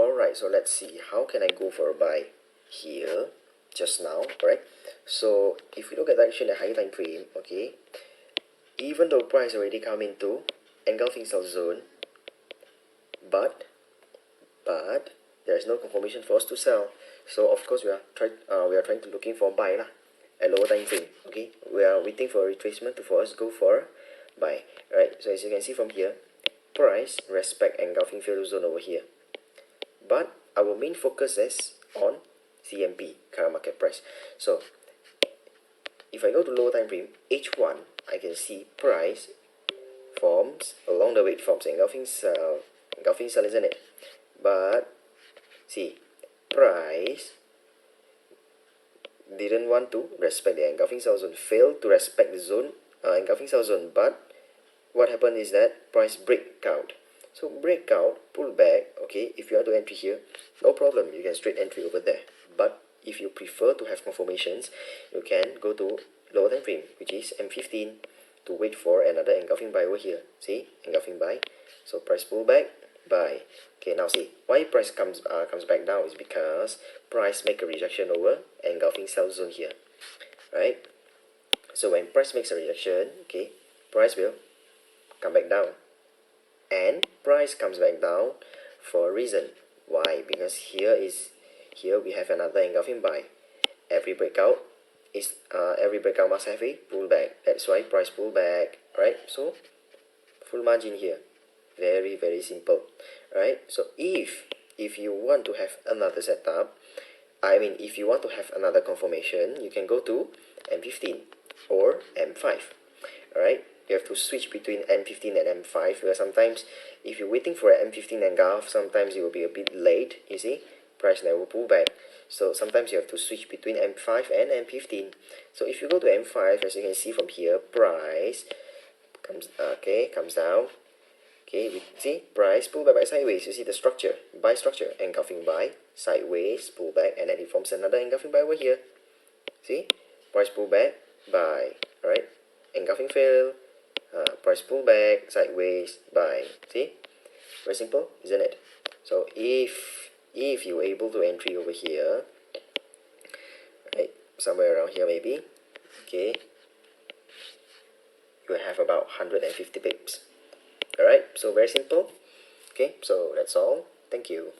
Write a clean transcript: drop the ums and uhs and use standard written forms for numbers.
Alright, so let's see, how can I go for a buy here just now, right? So if we look at the action at higher time frame, okay, even though price already come into engulfing sell zone, but there is no confirmation for us to sell. So of course we are trying to looking for buy lah at lower time frame. Okay, we are waiting for a retracement to for us go for buy. Right, so as you can see from here, price respect engulfing failure zone over here, but our main focus is on CMP, current market price. So if I go to lower time frame H1, I can see price forms along the way, it forms engulfing sell, isn't it? But see, price didn't want to respect the engulfing sell zone, failed to respect the zone, engulfing sell zone. But what happened is that price breakout. So breakout, pull back. Okay, if you want to entry here, no problem, you can straight entry over there. But if you prefer to have confirmations, you can go to lower time frame, which is M15, to wait for another engulfing buy over here. See, engulfing buy. So price pull back, buy. Okay, now see why price comes back down is because price make a rejection over engulfing sell zone here, right? So when price makes a rejection, okay, price will come back down, and price comes back down for a reason. Why? Because here we have another engulfing buy. Every breakout must have a pullback. That's why price pull back, right? So full margin here, very simple, right? So if you want to have another setup, if you want to have another confirmation, you can go to M15 or M5. Alright, you have to switch between M15 and M5, because sometimes if you're waiting for an M15 engulf, sometimes it will be a bit late, you see, price never pull back. So sometimes you have to switch between M5 and M15. So if you go to M5, as you can see from here, price comes down. Okay, we see price pull back by sideways. You see the structure, buy structure, engulfing buy, sideways, pull back, and then it forms another engulfing buy over here. See, price pull back, buy. Alright, engulfing fail, price pull back, sideways, buy. See, very simple, isn't it? So if you're able to entry over here, right, somewhere around here maybe, okay, you have about 150 pips. Alright, so very simple. Okay, so that's all. Thank you.